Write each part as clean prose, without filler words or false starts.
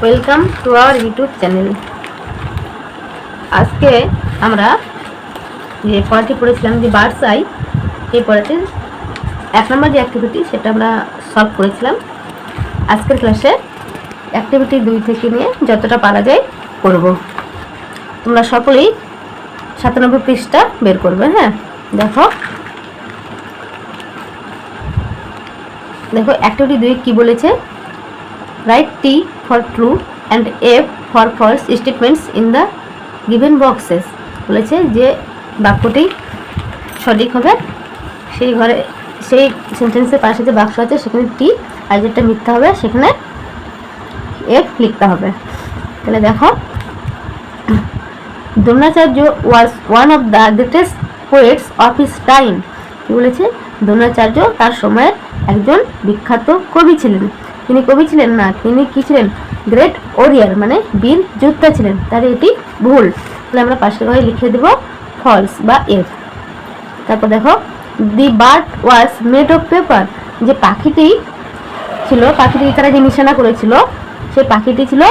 Welcome to our YouTube channel. আজকে আমরা যে পড়াটি পড়েছিলাম যে বার্ডস আই, এই পড়াটির 1 নম্বর যে অ্যাক্টিভিটি সেটা আমরা সলভ করেছিলাম। আজকের ক্লাসে অ্যাক্টিভিটি 2 থেকে নিয়ে যতটা পারা যায় করব। তোমরা সকলেই 97 পৃষ্ঠা বের করবে। হ্যাঁ, দেখো অ্যাক্টিভিটি 2 কি বলেছে, write T for true and F for false statements in the given boxes. বলেছে যে বাক্যটি সঠিক হবে সেই ঘরে, সেই সেন্টেন্সের পাশে যে বাক্স আছে সেখানে টি, আর যেটা মিথ্যা হবে সেখানে এফ লিখতে হবে। তাহলে দেখো, Dronacharya was one of the greatest poets of his time. কি বলেছে, দ্রোণাচার্য তার সময়ের একজন বিখ্যাত কবি ছিলেন। তিনি কবি ছিলেন না, তিনি কি ছিলেন, গ্রেট ওরিয়ার মানে বীর যোদ্ধা ছিলেন। তাহলে এটি ভুল, তাহলে আমরা পাশের ঘরে লিখে দেব ফলস বা এফ। তারপর দেখো, the bird was made of paper. যে পাখিটি ছিল, পাখিটি তারা যে নিশানা করেছিল সেই পাখিটি ছিল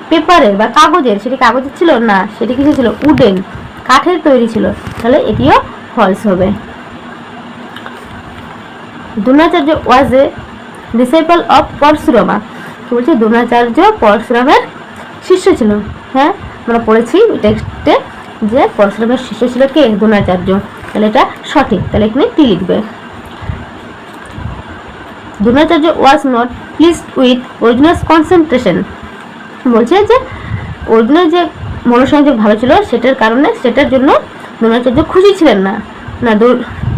পেপারের বা কাগজের। সেটি কাগজের ছিল না, সেটি কিছু ছিল উডেন, কাঠের তৈরি ছিল। তাহলে এটিও ফলস হবে। দ্রোণাচার্য ওয়াজ এ ডিসাইপল অফ পরশুরামা। কি বলছে, দ্রোণাচার্য পরশুরামের শিষ্য ছিল। হ্যাঁ, আমরা পড়েছি টেক্সটে যে পরশুরামের শিষ্য ছিল কে, দ্রোণাচার্য। তাহলে এটা সঠিক, তাহলে এখানে টি লিখবে। Dronacharya was not pleased with originals concentration. বলছে যে অরিজিনাল যে মনোসংযোগ ভালো ছিল সেটার কারণে, সেটার জন্য দ্রোণাচার্য খুশি ছিলেন না।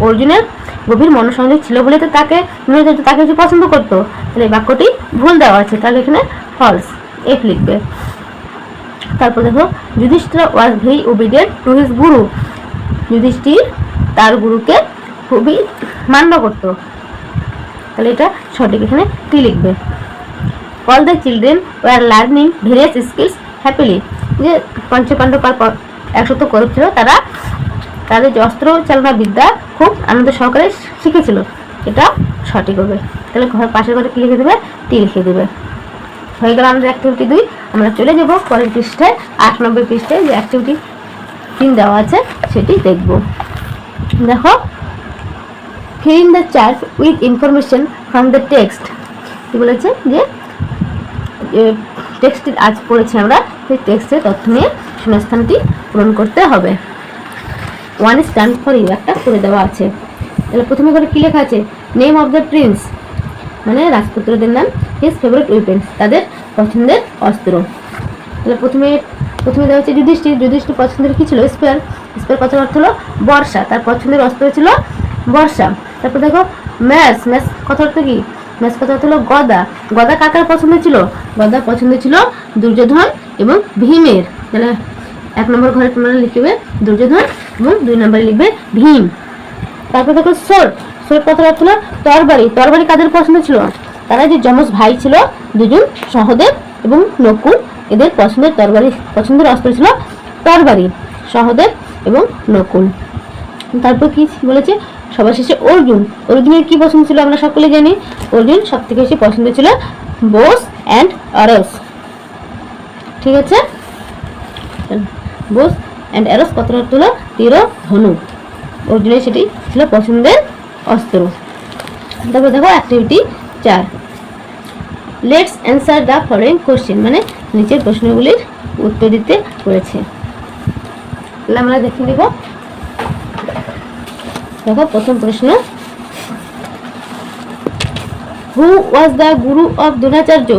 অর্জুনের গভীর মনোসংযোগ ছিল বলে তো দ্রোণাচার্য তাকে যে পছন্দ করতো। তাহলে এই বাক্যটি ভুল দেওয়া আছে, তাহলে এখানে ফলস, এফ লিখবে। তারপর দেখো, Yudhishthir was very obedient to his guru. Yudhishthir তার গুরুকে খুবই মান্য করতো। তাহলে এটা সঠিক, এখানে টি লিখবে। All the children were learning various skills happily. যে পঞ্চপাণ্ডব 100 কৌরব ছিল, তারা তাদের যে অস্ত্র চালনা বিদ্যা খুব আনন্দ সহকারে শিখেছিল। এটা সঠিক হবে। তাহলে পাশের ঘরে কি লিখে দেবে, টি লিখে দেবে। হয়ে গেল আমাদের অ্যাক্টিভিটি 2। আমরা চলে যাব পরের পৃষ্ঠায়, 8 নম্বর পৃষ্ঠায় যে অ্যাক্টিভিটি 3 দেওয়া আছে সেটি দেখব। দেখো, fill in the chart with information from the text। কি বলেছে যে টেক্সট আজ পড়েছি আমরা, সেই টেক্সটের তথ্য নিয়ে শূন্যস্থানটি পূরণ করতে হবে। 1 is done for you, একটা করে দেওয়া আছে। তাহলে প্রথমে করে কি লেখা আছে, নেম অফ দ্য প্রিন্স মানে রাজপুত্রদের নাম, হিজ ফেভারিট উইপেন্স তাদের পছন্দের অস্ত্র। তাহলে প্রথমে দেওয়া হচ্ছে যুধিষ্ঠির পছন্দের কি ছিল, স্পেয়ার। স্পেয়ার কথার অর্থ হলো বর্ষা, তার পছন্দের অস্ত্র ছিল বর্ষা। তারপর দেখো, ম্যাচ কথা অর্থ কি, ম্যাচ কথা অর্থ হলো গদা। গদা কাকার পছন্দ ছিল, গদা পছন্দ ছিল দুর্যোধন এবং ভীমের। তাহলে 1 নম্বর ঘরে তোমরা লিখবে দুর্যোধন এবং 2 নম্বরে লিখবে ভীম। তারপর দেখো, সোর্ড কথার অর্থ হলো তরবারি। তরবারি কাদের পছন্দ ছিল, তারা যে যমজ ভাই ছিল দুজন, সহদেব এবং নকুল, এদের পছন্দের অস্ত্র ছিল তরবারি, সহদেব এবং নকুল। তারপর কি বলেছে, সবার শেষে অর্জুনের কি পছন্দ ছিল আমরা সকলে জানি। অর্জুন সব থেকে বেশি পছন্দ ছিল বোস অ্যান্ড অ্যারোস। ঠিক আছে, বোস অ্যান্ড অ্যারোস কথার অর্থ হলো তীর ধনুক। অর্জুনের সেটি ছিল পছন্দের অস্ত্র। তারপর দেখো activity 4, let's answer the following question মানে নিচের প্রশ্নগুলির উত্তর দিতে বলেছে। তাহলে আমরা দেখে নিব। দেখো প্রথম প্রশ্ন, হু was the Guru of Dronacharya.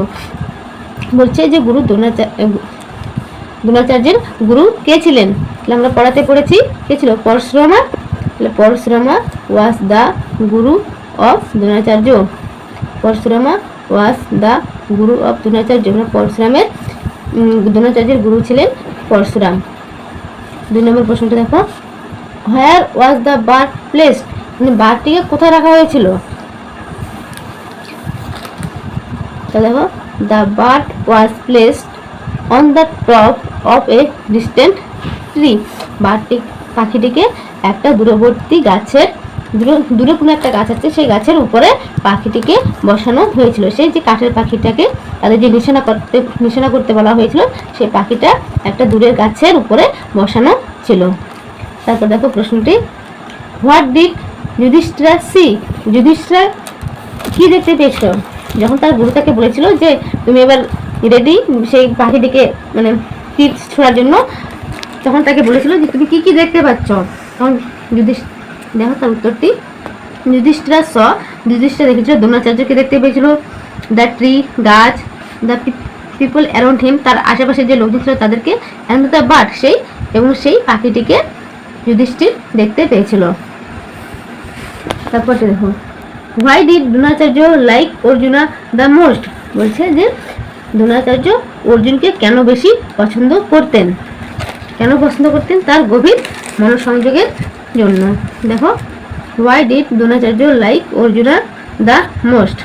বলছে যে দ্রোণাচার্যের গুরু কে ছিলেন। তাহলে আমরা পড়াতে পড়েছি কে ছিল, পরশুরামা। তাহলে পরশুরামা was the Guru of Dronacharya. পরশুরামা was the Guru of Dronacharya মানে দ্রোণাচার্যের গুরু ছিলেন পরশুরাম। 2 নম্বর প্রশ্নটা দেখো, হোয়ার ওয়াজ দ্য বার্ড প্লেসড মানে বার্ডটিকে কোথায় রাখা হয়েছিল। তো দেখো, the bird was placed on the top of A distant tree. পাখিটিকে একটা দূরবর্তী গাছের দূরে কোনো একটা গাছ আছে, সেই গাছের উপরে পাখিটিকে বসানো হয়েছিল। সেই যে কাঠের পাখিটাকে তাদের যে নিশানা করতে বলা হয়েছিল, সেই পাখিটা একটা দূরের গাছের উপরে বসানো ছিল। তারপর দেখো প্রশ্নটি, what did Yudhishthira see? Yudhishthira কি দেখতে পেয়েছিল? যখন তার গুরু তাকে বলেছিল যে তুমি এবার রেডি সেই পাখিটিকে মানে তীর ছোঁড়ার জন্য, তখন তাকে বলেছিল যে তুমি কি কি দেখতে পাচ্ছ? তখন দেখো তার উত্তরটি, যুধিষ্ঠিরা যুধিষ্ঠিরা দেখেছিল দ্রোণাচার্যকে দেখতে পেয়েছিল, দ্য ট্রি গাছ, দ্য পিপল অ্যারাউন্ড হিম তার আশেপাশে যে লোকজন ছিল তাদেরকে, অ্যান্ড দ্য বার্ড সেই পাখিটিকে যুধিষ্ঠির দেখতে পেয়েছিল। তারপরটি দেখো, why did Dronacharya like Arjuna the most? বলছে যে দ্রোণাচার্য অর্জুনকে কেন বেশি পছন্দ করতেন? তার গভীর মনোসংযোগের জন্য। দেখো, why did Dronacharya like Arjuna the most?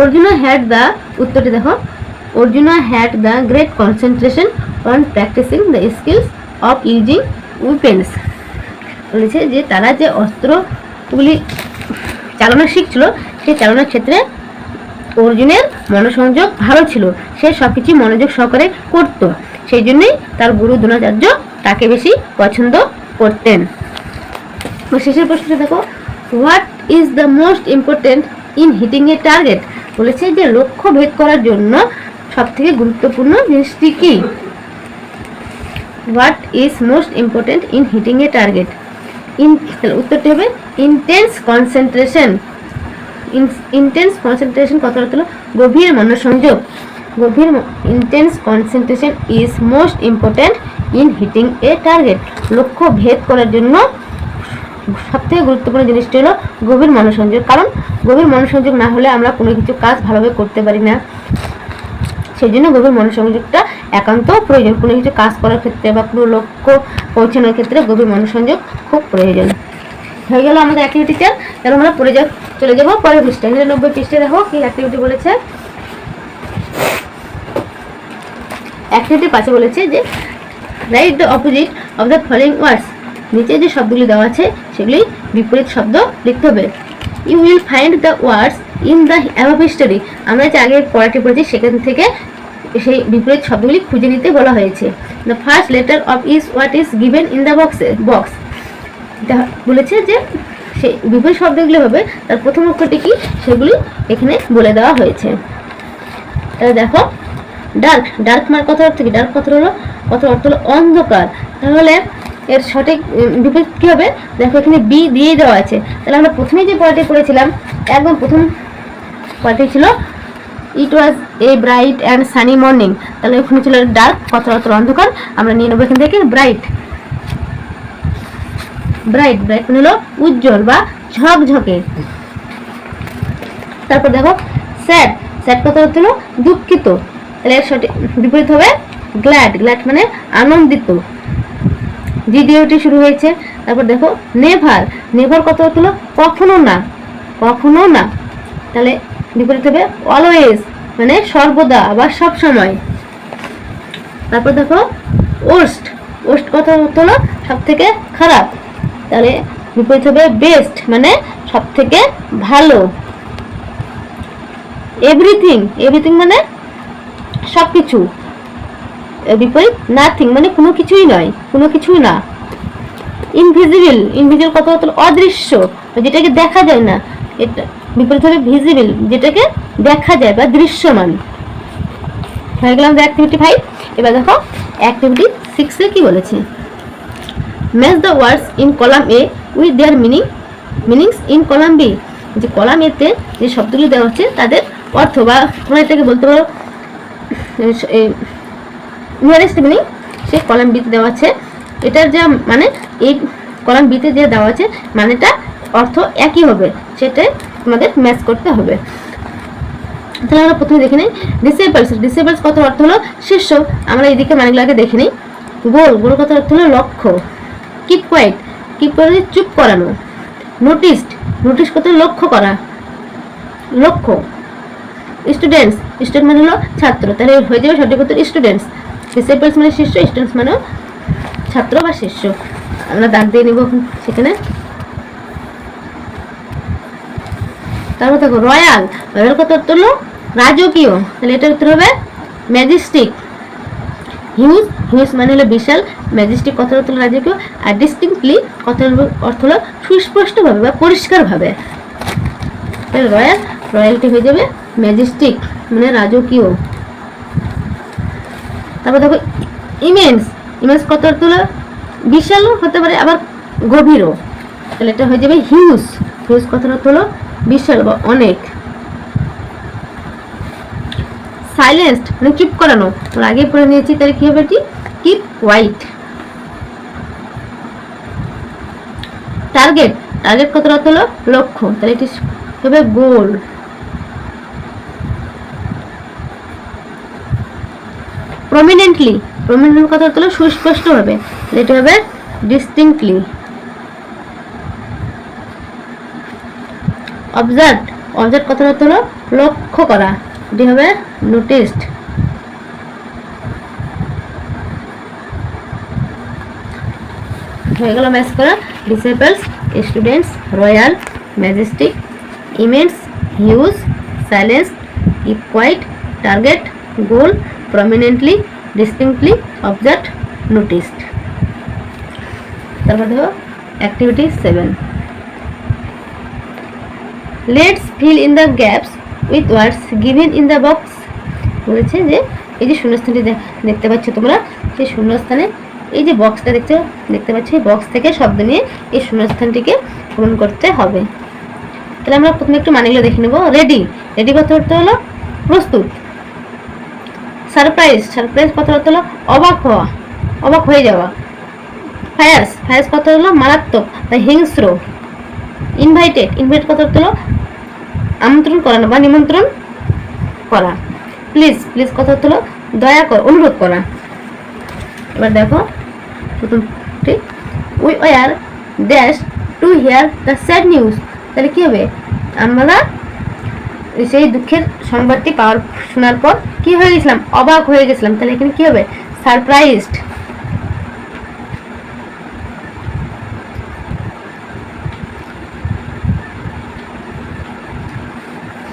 Arjuna had the, উত্তরটি দেখো, Arjuna had the great concentration on practising the skills of using weapons. বলেছে যে তারা যে অস্ত্রগুলি চালানো শিখছিল, সেই চালানোর ক্ষেত্রে অর্জুনের মনোসংযোগ ভালো ছিল, সে সবকিছু মনোযোগ সহকারে করত, সেই জন্যই তার গুরু দ্রোণাচার্য তাকে বেশি পছন্দ করতেন। শেষের প্রশ্নটা দেখো, what is the most important in hitting a target? বলেছে যে লক্ষ্য ভেদ করার জন্য সব থেকে গুরুত্বপূর্ণ জিনিসটি কি? What is most important in hitting a target? উত্তরটি হবে ইন্টেন্স কনসেন্ট্রেশন। ইন্টেন্স কনসেন্ট্রেশন কথা হলো গভীর মনোসংযোগ। Intense concentration is most important in hitting a target. লক্ষ্য ভেদ করার জন্য সবথেকে গুরুত্বপূর্ণ জিনিসটি হলো গভীর মনোসংযোগ, কারণ গভীর মনোসংযোগ না হলে আমরা কোনো কিছু কাজ ভালোভাবে করতে পারি না। সেই জন্য গভীর মনোসংযোগটা একান্ত প্রয়োজন। কোনো কিছু কাজ করার ক্ষেত্রে বা কোনো লক্ষ্য পৌঁছানোর ক্ষেত্রে গভীর মনোসংযোগ খুব প্রয়োজন। হয়ে গেল আমাদের অ্যাক্টিভিটিটা। তাহলে আমরা চলে যাবো পরের পৃষ্ঠায়। 90 পৃষ্ঠায় দেখো কি অ্যাক্টিভিটি বলেছে। অ্যাক্টিভিটি 5 বলেছে যে write the opposite of the following ওয়ার্ডস। নিচে যে শব্দগুলি দেওয়া আছে সেগুলি বিপরীত শব্দ লিখতে হবে। You will find the words in the above history. আমরা যে আগে পড়াটি পড়েছি সেখান থেকে সেই বিপরীত শব্দগুলি খুঁজে নিতে বলা হয়েছে। The first letter of is what is given in the box. বলেছে যে সেই বিপরীত শব্দগুলি হবে তার প্রথম অক্ষরটি কি সেগুলি এখানে বলে দেওয়া হয়েছে। তাহলে দেখো, ডার্ক মার কথার অর্থ কি? ডার্ক কথার অর্থ হলো অন্ধকার। তাহলে এর সঠিক বিপরীত কি হবে? দেখো এখানে বি দিয়ে দেওয়া আছে। তাহলে আমরা প্রথমে যে পড়াটি পড়েছিলাম, একদম প্রথম পড়াটি ছিল it was a bright and sunny morning. তাহলে ওখানে ছিল ডার্ক কথার অর্থ অন্ধকার। আমরা নিয়ে নেবো এখান থেকে ব্রাইট মানে হলো উজ্জ্বল বা ঝকঝকে। তারপর দেখো স্যাড কথার অর্থ হলো দুঃখিত। তাহলে এর সঠিক বিপরীত হবে গ্ল্যাড মানে আনন্দিত। জি দিয়ে শুরু হয়েছে। তারপর দেখো নেভার কথা অর্থ হলো কখনো না। তাহলে বিপরীত হবে অলওয়েজ মানে সর্বদা বা সব সময়। তারপর দেখো ওস্ট কথা অর্থ হলো সব থেকে খারাপ। তাহলে বিপরীত হবে বেস্ট মানে সব থেকে ভালো। এভরিথিং মানে সবকিছু। বিপরীত নাথিং মানে কোনো কিছুই না। ইনভিজিবল কথা হলো অদৃশ্য, যেটাকে দেখা যায় না। এটা বিপরীত হবে ভিজিবল, যেটাকে দেখা যায় বা দৃশ্যমান। হয়ে গেল আমাদের অ্যাক্টিভিটি 5। এবার দেখো অ্যাক্টিভিটি 6 কি বলেছে। Match the words in column A with their meanings in column B. যে কলাম এতে যে শব্দগুলি দেওয়া হচ্ছে তাদের অর্থ বা তোমরা এটাকে বলতে পারো নিয়ারেস্ট মিনিং সে কলাম বিতে দেওয়া আছে। এটার যা মানে এই কলাম বিতে যে দেওয়া আছে মানেটা অর্থ একই হবে, সেটাই তোমাদের ম্যাচ করতে হবে। তাহলে আমরা প্রথমে দেখে নিই ডিসেবলস কথার অর্থ হলো শীর্ষ। আমরা এইদিকে মানেগুলোকে দেখে নিই। গোল কথার অর্থ হলো লক্ষ্য। কিপ কোয়াইট চুপ করানো। নোটিস কথা লক্ষ্য করা, লক্ষ্য। স্টুডেন্টস মানে হলো ছাত্র। তাহলে হয়ে যাবে সঠিক উত্তর স্টুডেন্টস। ডিসেবলস মানে শীর্ষ, স্টুডেন্টস মানে ছাত্র বা শিষ্য। আমরা দাগ দিয়ে নিব সেখানে। তারপর দেখো রয়্যাল, রয়্যাল কত অর্থ হলো রাজকীয়, তাহলে এটার উত্তর হবে ম্যাজেস্টিক। হিউজ, হিউজ মানে হলো বিশাল, ম্যাজেস্টিক কত অর্থ হলো রাজকীয়, আর ডিস্টিংক্টলি কত অর্থ হলো সুস্পষ্টভাবে বা পরিষ্কারভাবে। রয়্যাল, রয়্যালটি হয়ে যাবে ম্যাজেস্টিক মানে রাজকীয়। তারপর দেখো ইমেন্স, ইমেন্স কত অর্থ হলো বিশালও হতে পারে আবার গভীরও, তাহলে এটা হয়ে যাবে হিউজ, হিউজ কত অর্থ হলো বিশাল বা অনেক। সাইলেন্সড মানে চুপ করানো, আমরা আগে পড়ে নিয়েছি, তাহলে কি হবে এটি কিপ হোয়াইট। টার্গেট, টার্গেট কত অর্থ হলো লক্ষ্য, তাহলে এটি হবে গোল। প্রমিনেন্টলি, প্রমিনেন্ট কত অর্থ হলো সুস্পষ্ট হবে, তাহলে এটা হবে ডিস্টিংক্টলি। অবজার্ভ, অবজার্ভ কত অর্থ হলো লক্ষ্য করা, এটি হবে নোটিসড। হয়ে গেল ম্যাচ করা। Disables, students, royal, majestic, immense, huge, silence, keep quiet, target, goal, prominently, distinctly, observe, noticed. তারপর দেখো activity 7, let's fill in the gaps with words given in the box. বলেছে যে এই যে শূন্যস্থানটি দেখতে পাচ্ছ তোমরা, সেই শূন্যস্থানে এই যে বক্সটা দেখতে পাচ্ছ, এই বক্স থেকে শব্দ নিয়ে এই শূন্যস্থানটিকে পূরণ করতে হবে। তাহলে আমরা প্রথমে একটু মানেগুলো দেখে নেব। রেডি, রেডি কত অর্থ হলো প্রস্তুত। সারপ্রাইজ, সারপ্রাইজ কত অর্থ হলো অবাক হওয়া, অবাক হয়ে যাওয়া। ফায়ার্স, ফায়ার্স কত হলো মারাত্মক বা হিংস্র। ইনভাইটেড, ইনভাইট কত অর্থ হলো আমন্ত্রণ করানো বা নিমন্ত্রণ করা। প্লিজ, প্লিজ কত অর্থ হলো দয়া কর, অনুরোধ করা। এবার দেখো প্রথমটি, we were dash to hear the sad news, তাহলে কি হবে আমরা সেই দুঃখের সংবাদটি শোনার পর কি হয়ে গেছিলাম অবাক হয়ে গেছিলাম, তাহলে এখানে কি হবে সারপ্রাইজড।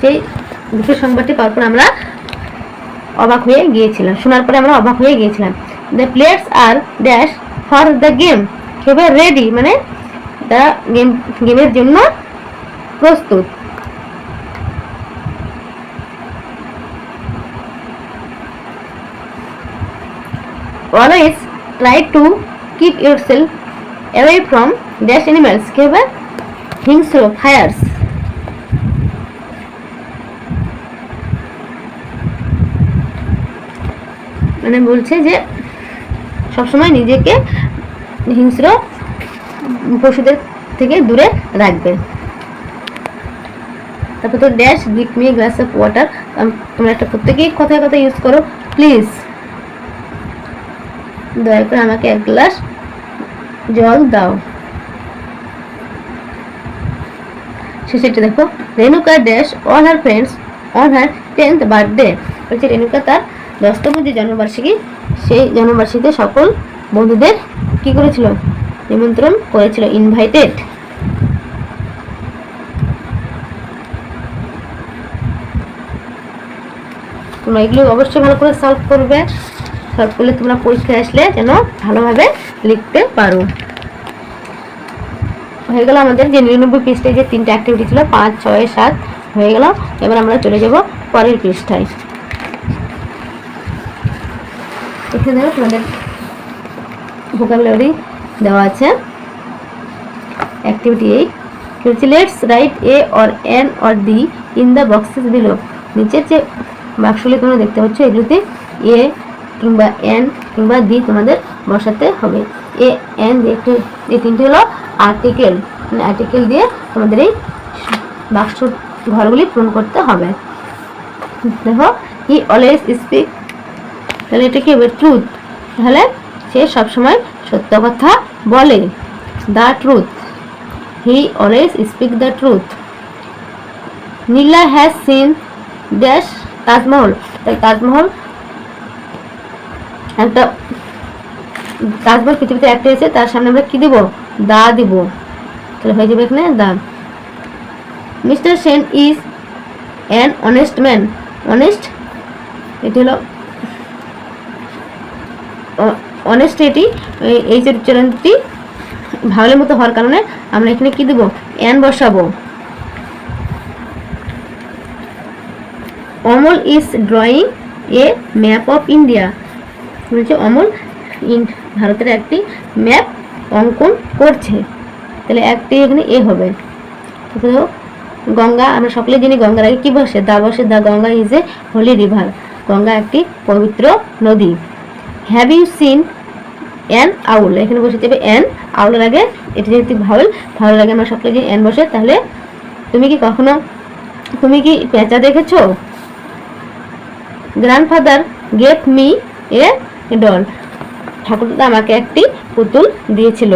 সেই দুঃখের সংবাদটি পাওয়ার পর আমরা অবাক হয়ে গিয়েছিলাম, শোনার পরে আমরা অবাক হয়ে গিয়েছিলাম। The players are dash for the game, কেবল রেডি মানে তারা গেমের জন্য প্রস্তুত। Always try to keep yourself away from dash animals, কেবল হিংস্র ফায়ার্স। মানে বলছে যে সবসময় নিজেকে হিংস্র পশুদের থেকে দূরে রাখবে। তারপর তো dash give me glass of water, তোমরা একটা প্রত্যেকেই কথায় কথা ইউজ করো। প্লিজ, দয়া করে আমাকে এক গ্লাস জল দাও। শেষেরটা দেখো, Renuka dash all her friends on her 10th birthday, বলছে রেণুকা তার 10তম যে জন্মবার্ষিকী, সেই জন্মবার্ষিকীতে সকল বন্ধুদের কি করেছিল নিমন্ত্রণ করেছিল, ইনভাইটেড। তোমরা এগুলো অবশ্যই ভালো করে সলভ করবে, সলভ করলে তোমরা পরীক্ষায় আসলে যেন ভালোভাবে লিখতে পারো। হয়ে গেল আমাদের যে 99 পৃষ্ঠায় যে 3টা অ্যাক্টিভিটি ছিল, 5, 6, 7 হয়ে গেল। এবার আমরা চলে যাব পরের পৃষ্ঠায়। এখানে দেখো তোমাদের ভোকাবুলারি দেওয়া আছে। অ্যাক্টিভিটি 8 বলছে let's write a or N or D in the boxes below. নিচের যে বাক্সগুলি তোমরা দেখতে পাচ্ছ, এগুলোতে এ কিংবা এন কিংবা ডি তোমাদের বসাতে হবে। এ এন এই তিনটি হলো আর্টিকেল, মানে আর্টিকেল দিয়ে তোমাদের এই বাক্স ঘরগুলি পূরণ করতে হবে। দেখো, হি অলওয়েজ স্পিক, তাহলে এটা কি হবে ট্রুথ, তাহলে সে সবসময় সত্য কথা বলে। The truth, he always speak the truth. Nila has seen dash Taj Mahal, তাই তাজমহল একটা, তাজমহল পৃথিবীতে একটা এসে তার সামনে আমরা কি দিব দা দিব, তাহলে হয়ে যাবে এখানে the. Mister Sen is an honest man. Honest, এটি হলো অনেস্ট, এটি এই যে উচ্চারণটি ভাওয়ালের মতো হওয়ার কারণে আমরা এখানে কি দেব, অ্যান বসাবো। Amal is drawing A map of India. বলছে অমল ভারতের একটি ম্যাপ অঙ্কন করছে, তাহলে একটি এখানে এ হবে। গঙ্গা, আমরা সকলে জানি গঙ্গার আগে কি বসে, দা বসে, the Ganga is a holy river. Ganga একটি পবিত্র নদী। Have you seen an owl, এখানে বসে যাবে অ্যান, আউলের আগে এটি যেহেতু ভাওয়াল, ভাওয়ালের আগে আমরা সকলে যে অ্যান বসে, তাহলে তুমি কি পেঁচা দেখেছো? Grandfather gave me a doll, ঠাকুরদা আমাকে একটি পুতুল দিয়েছিল।